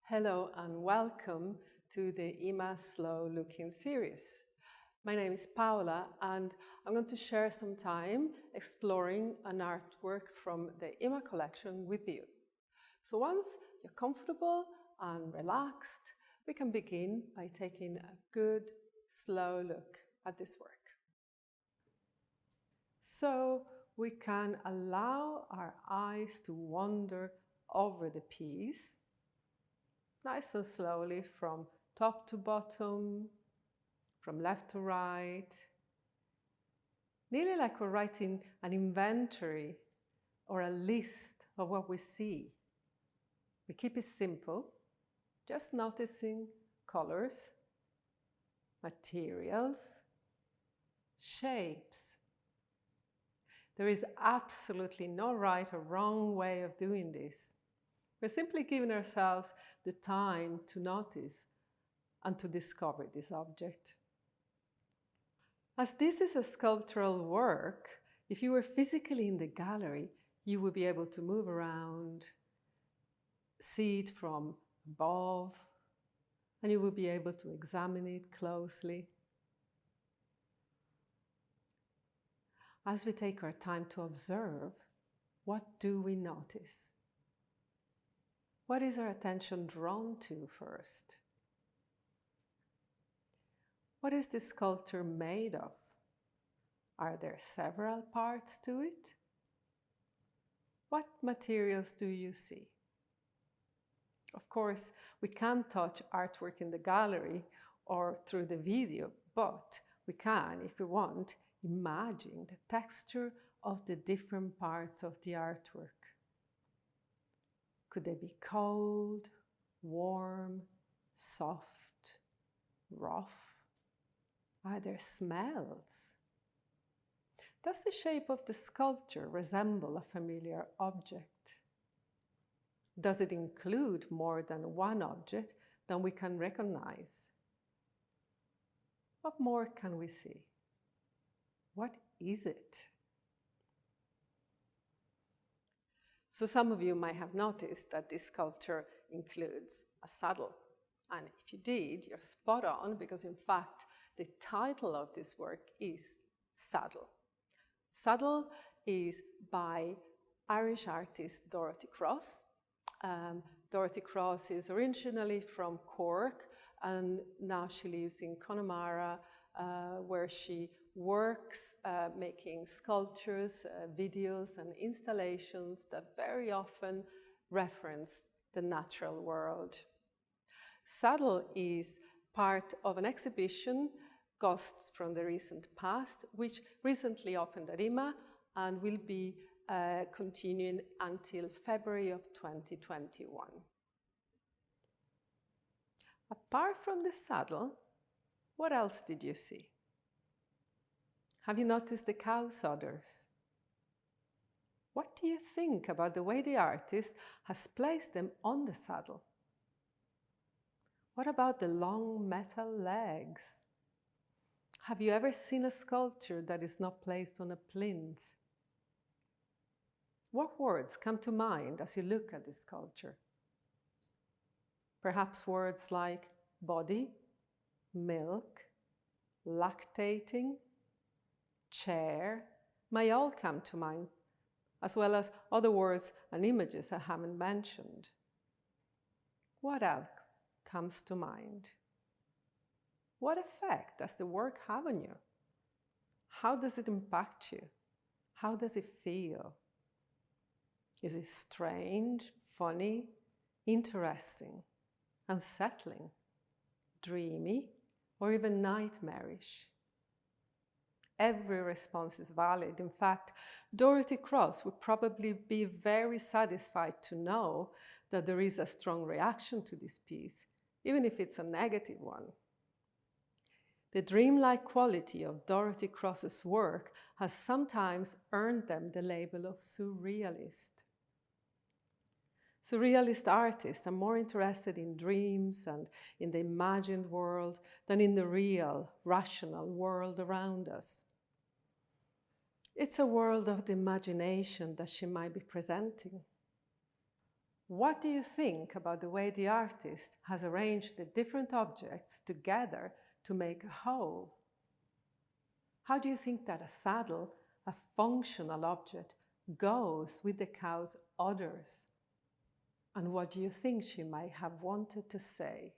Hello and welcome to the IMMA Slow Looking series. My name is Paola and I'm going to share some time exploring an artwork from the IMMA collection with you. So once you're comfortable and relaxed, we can begin by taking a good, slow look at this work. So we can allow our eyes to wander over the piece, nice and slowly from top to bottom, from left to right, nearly like we're writing an inventory or a list of what we see. We keep it simple, just noticing colors, materials, shapes. There is absolutely no right or wrong way of doing this. We're simply giving ourselves the time to notice and to discover this object. As this is a sculptural work, if you were physically in the gallery, you would be able to move around, see it from above, and you would be able to examine it closely. As we take our time to observe, what do we notice? What is our attention drawn to first? What is this sculpture made of? Are there several parts to it? What materials do you see? Of course, we can't touch artwork in the gallery or through the video, but we can, if we want, imagine the texture of the different parts of the artwork. Could they be cold, warm, soft, rough? Are there smells? Does the shape of the sculpture resemble a familiar object? Does it include more than one object that we can recognize? What more can we see? What is it? So some of you might have noticed that this sculpture includes a saddle. And if you did, you're spot on, because in fact, the title of this work is Saddle. Saddle is by Irish artist Dorothy Cross. Dorothy Cross is originally from Cork, and now she lives in Connemara, where she works making sculptures, videos and installations that very often reference the natural world. Saddle is part of an exhibition, Ghosts from the Recent Past, which recently opened at IMMA and will be continuing until February of 2021. Apart from the saddle, what else did you see? Have you noticed the cow's udders? What do you think about the way the artist has placed them on the saddle? What about the long metal legs? Have you ever seen a sculpture that is not placed on a plinth? What words come to mind as you look at this sculpture? Perhaps words like body, milk, lactating, chair may all come to mind, as well as other words and images I haven't mentioned. What else comes to mind? What effect does the work have on you? How does it impact you? How does it feel? Is it strange, funny, interesting, unsettling, dreamy, or even nightmarish? Every response is valid. In fact, Dorothy Cross would probably be very satisfied to know that there is a strong reaction to this piece, even if it's a negative one. The dreamlike quality of Dorothy Cross's work has sometimes earned them the label of surrealist. Surrealist artists are more interested in dreams and in the imagined world than in the real, rational world around us. It's a world of the imagination that she might be presenting. What do you think about the way the artist has arranged the different objects together to make a whole? How do you think that a saddle, a functional object, goes with the cow's udders? And what do you think she might have wanted to say?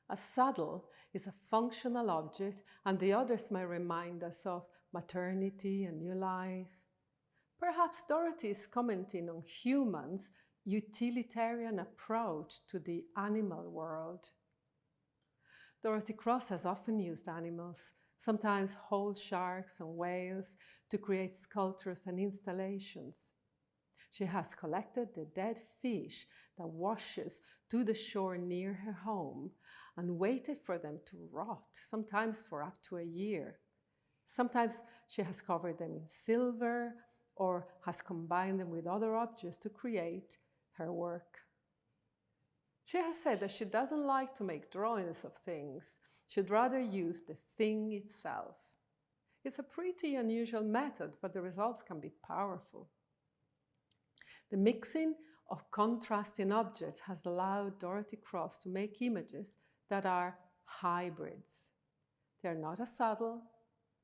A saddle is a functional object, and the others may remind us of maternity and new life. Perhaps Dorothy is commenting on humans' utilitarian approach to the animal world. Dorothy Cross has often used animals, sometimes whole sharks and whales, to create sculptures and installations. She has collected the dead fish that washes to the shore near her home and waited for them to rot, sometimes for up to a year. Sometimes she has covered them in silver or has combined them with other objects to create her work. She has said that she doesn't like to make drawings of things. She'd rather use the thing itself. It's a pretty unusual method, but the results can be powerful. The mixing of contrasting objects has allowed Dorothy Cross to make images that are hybrids. They're not a saddle,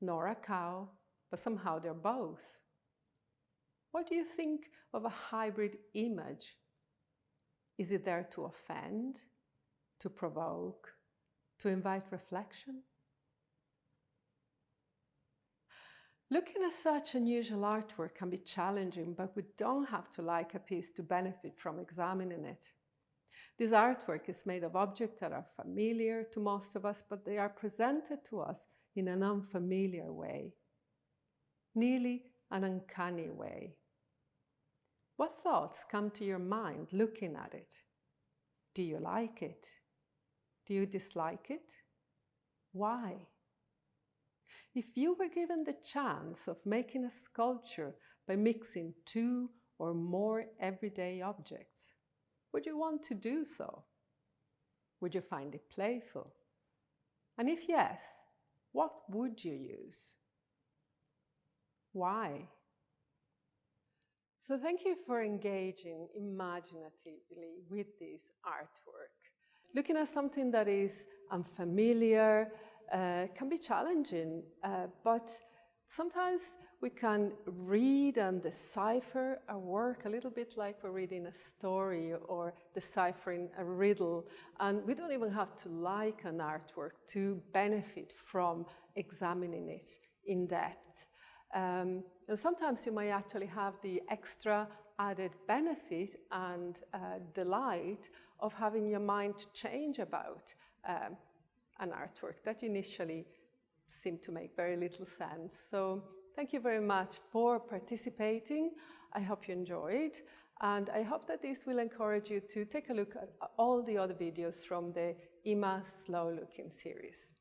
nor a cow, but somehow they're both. What do you think of a hybrid image? Is it there to offend, to provoke, to invite reflection? Looking at such unusual artwork can be challenging, but we don't have to like a piece to benefit from examining it. This artwork is made of objects that are familiar to most of us, but they are presented to us in an unfamiliar way, nearly an uncanny way. What thoughts come to your mind looking at it? Do you like it? Do you dislike it? Why? If you were given the chance of making a sculpture by mixing two or more everyday objects, would you want to do so? Would you find it playful? And if yes, what would you use? Why? So thank you for engaging imaginatively with this artwork. Looking at something that is unfamiliar can be challenging, but sometimes we can read and decipher a work a little bit like we're reading a story or deciphering a riddle. And we don't even have to like an artwork to benefit from examining it in depth. And sometimes you might actually have the extra added benefit and delight of having your mind change about an artwork that initially seemed to make very little sense. So thank you very much for participating. I hope you enjoyed, and I hope that this will encourage you to take a look at all the other videos from the IMMA Slow Looking series.